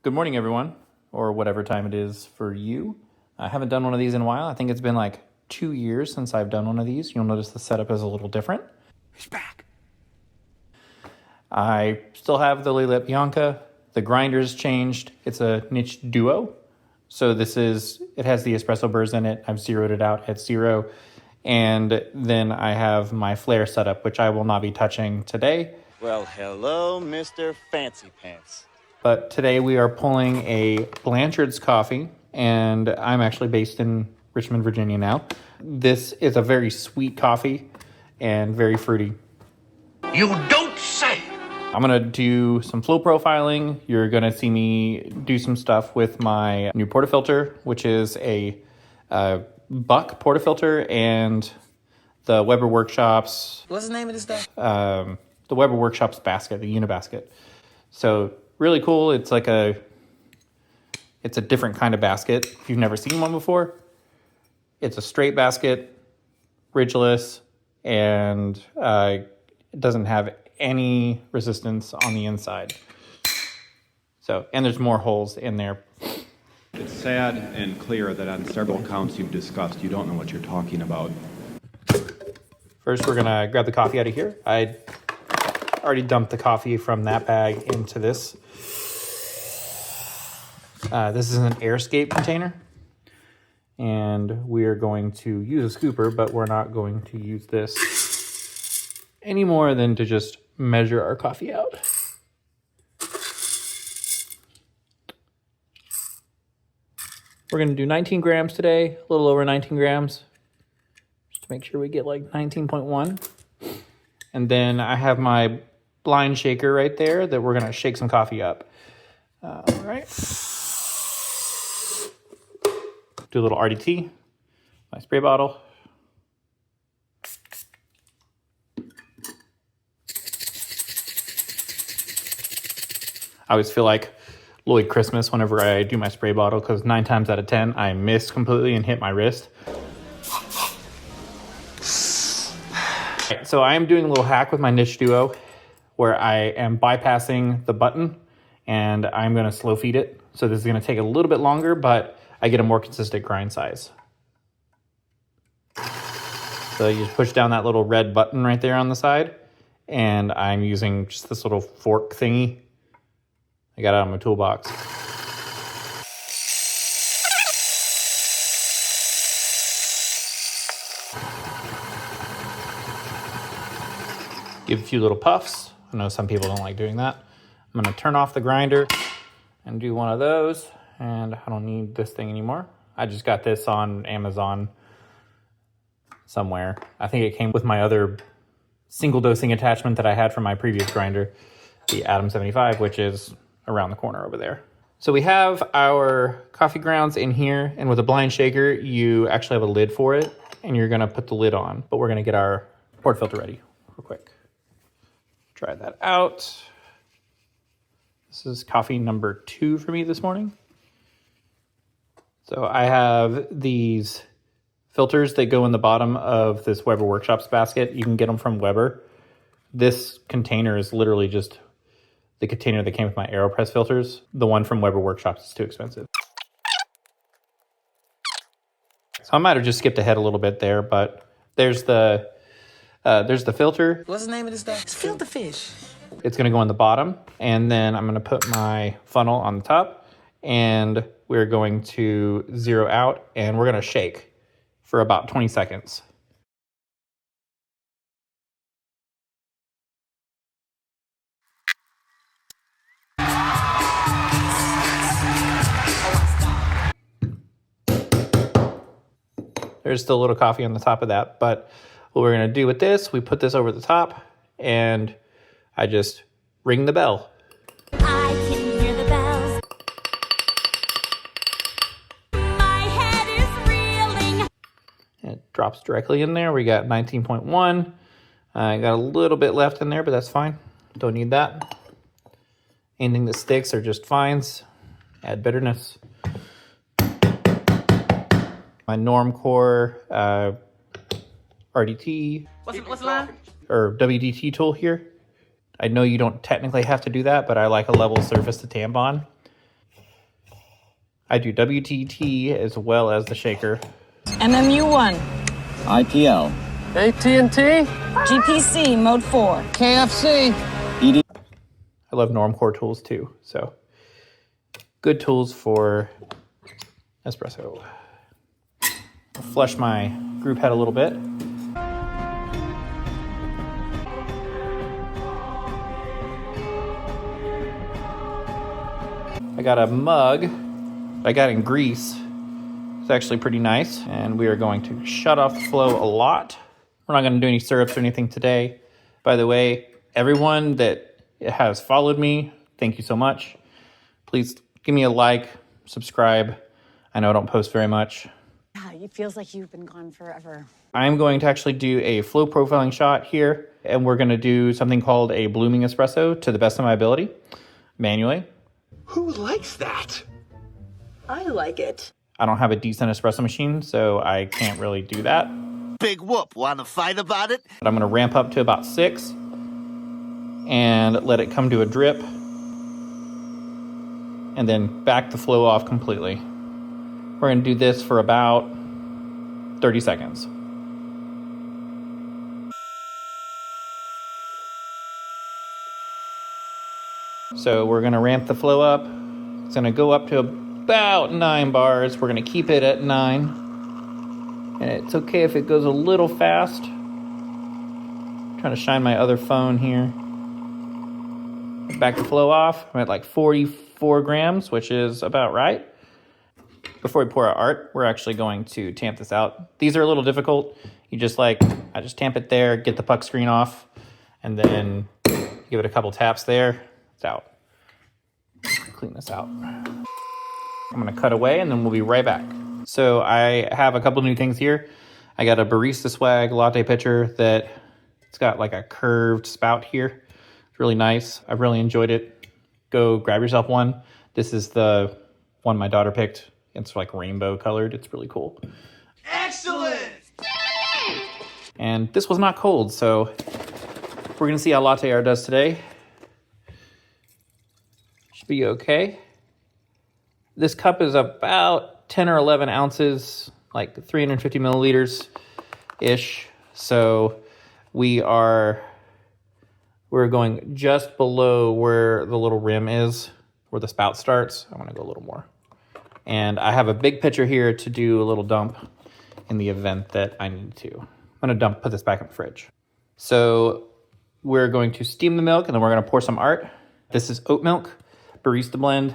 Good morning, everyone, or whatever time it is for you. I haven't done one of these in a while. I think it's been like 2 years since I've done one of these. You'll notice the setup is a little different. He's back. I still have the Latte Bianca. The grinder's changed. It's a niche duo. So it has the espresso burrs in it. I've zeroed it out at 0. And then I have my flare setup, which I will not be touching today. Well, hello, Mr. Fancy Pants. But today we are pulling a Blanchard's coffee, and I'm actually based in Richmond, Virginia now. This is a very sweet coffee and very fruity. You don't say! I'm going to do some flow profiling. You're going to see me do some stuff with my new portafilter, which is a Buck portafilter, and the Weber Workshops. What's the name of this stuff? The Weber Workshops basket, the Unibasket. So really cool. It's a different kind of basket. If you've never seen one before, it's a straight basket, ridgeless, and it doesn't have any resistance on the inside. So, and there's more holes in there. It's sad and clear that on several counts you've discussed, you don't know what you're talking about. First, we're gonna grab the coffee out of here. I already dumped the coffee from that bag into this. This is an Airscape container, and we are going to use a scooper, but we're not going to use this any more than to just measure our coffee out. We're going to do 19 grams today, a little over 19 grams, just to make sure we get like 19.1. And then I have my blind shaker right there that we're going to shake some coffee up. All right. Do a little RDT, my spray bottle. I always feel like Lloyd Christmas whenever I do my spray bottle, because 9 times out of 10, I miss completely and hit my wrist. Right, so I am doing a little hack with my niche duo where I am bypassing the button and I'm going to slow feed it. So this is going to take a little bit longer, but I get a more consistent grind size. So you just push down that little red button right there on the side, and I'm using just this little fork thingy I got out of my toolbox. Give a few little puffs. I know some people don't like doing that. I'm going to turn off the grinder and do one of those. And I don't need this thing anymore. I just got this on Amazon somewhere. I think it came with my other single dosing attachment that I had from my previous grinder, the Atom 75, which is around the corner over there. So we have our coffee grounds in here, and with a blind shaker, you actually have a lid for it, and you're gonna put the lid on, but we're gonna get our portafilter ready real quick. Try that out. This is coffee number 2 for me this morning. So I have these filters that go in the bottom of this Weber Workshops basket. You can get them from Weber. This container is literally just the container that came with my AeroPress filters. The one from Weber Workshops is too expensive. So I might have just skipped ahead a little bit there, but there's the filter. What's the name of this stuff? It's filter fish. It's going to go in the bottom, and then I'm going to put my funnel on the top, and we're going to zero out, and we're going to shake for about 20 seconds. There's still a little coffee on the top of that, but what we're going to do with this, we put this over the top, and I just ring the bell. I can hear the bells. My head is reeling. And it drops directly in there. We got 19.1. I got a little bit left in there, but that's fine. Don't need that. Anything that sticks are just fines. Add bitterness. My Normcore RDT. What's the line? Or WDT tool here. I know you don't technically have to do that, but I like a level surface to tamp on. I do WTT as well as the shaker. MMU1, IPL. AT&T, GPC Mode 4, KFC. I love Normcore tools too, so good tools for espresso. I'll flush my group head a little bit. I got a mug I got in Greece. It's actually pretty nice, and we are going to shut off the flow a lot. We're not going to do any syrups or anything today. By the way, everyone that has followed me, thank you so much. Please give me a like, subscribe. I know I don't post very much. Yeah, it feels like you've been gone forever. I'm going to actually do a flow profiling shot here, and we're going to do something called a blooming espresso to the best of my ability, manually. Who likes that? I like it. I don't have a decent espresso machine, so I can't really do that. Big whoop. Want to fight about it? But I'm going to ramp up to about 6 and let it come to a drip, and then back the flow off completely. We're going to do this for about 30 seconds. So we're going to ramp the flow up. It's going to go up to about 9 bars. We're going to keep it at 9. And it's okay if it goes a little fast. I'm trying to shine my other phone here. Back the flow off. I'm at like 44 grams, which is about right. Before we pour our art, we're actually going to tamp this out. These are a little difficult. I just tamp it there, get the puck screen off, and then give it a couple taps there. It's out. Clean this out. I'm gonna cut away and then we'll be right back. So I have a couple new things here. I got a Barista Swag latte pitcher that it's got like a curved spout here. It's really nice. I've really enjoyed it. Go grab yourself one. This is the one my daughter picked. It's like rainbow colored. It's really cool. Excellent! And this was not cold, so we're gonna see how latte art does today. Should be okay. This cup is about 10 or 11 ounces, like 350 milliliters-ish. So we're going just below where the little rim is, where the spout starts. I want to go a little more. And I have a big pitcher here to do a little dump in the event that I need to. I'm going to put this back in the fridge. So we're going to steam the milk, and then we're going to pour some art. This is oat milk, barista blend.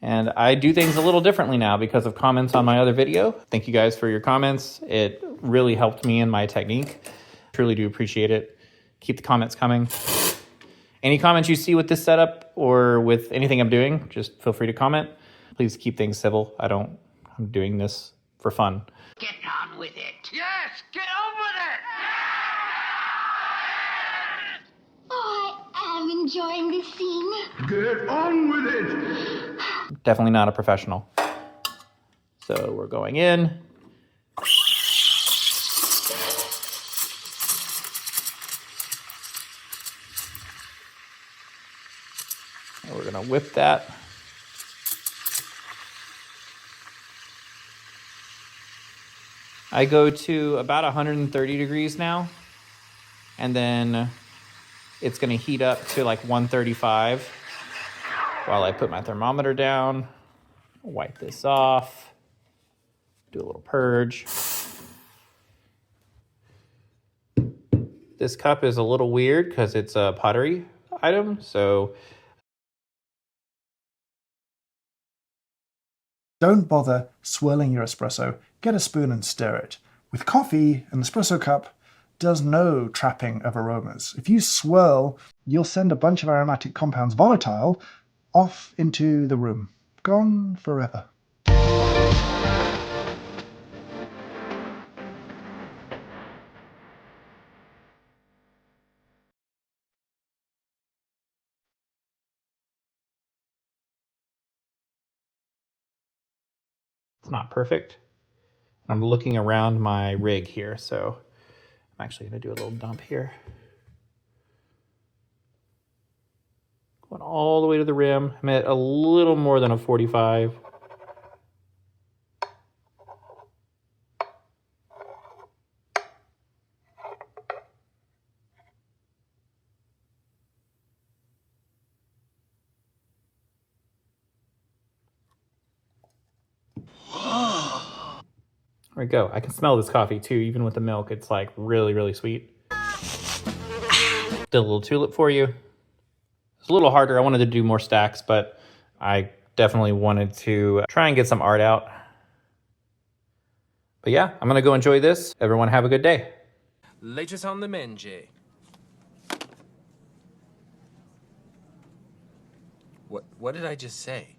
And I do things a little differently now because of comments on my other video. Thank you guys for your comments. It really helped me in my technique. Truly do appreciate it. Keep the comments coming. Any comments you see with this setup or with anything I'm doing, just feel free to comment. Please keep things civil. I'm doing this for fun. Get on with it. Yes, get on with it! Oh, I am enjoying this scene. Get on with it! Definitely not a professional. So we're going in. And we're gonna whip that. I go to about 130 degrees now, and then it's gonna heat up to like 135 while I put my thermometer down, wipe this off, do a little purge. This cup is a little weird because it's a pottery item, so don't bother swirling your espresso. Get a spoon and stir it. With coffee, an espresso cup does no trapping of aromas. If you swirl, you'll send a bunch of aromatic compounds, volatile, off into the room. Gone forever. it's not perfect. I'm looking around my rig here, so I'm actually going to do a little dump here. Going all the way to the rim. I'm at a little more than a 45. There we go. I can smell this coffee too, even with the milk. It's like really, really sweet. Did a little tulip for you. It's a little harder. I wanted to do more stacks, but I definitely wanted to try and get some art out. But yeah, I'm gonna go enjoy this. Everyone have a good day. Latest on the menu. What did I just say?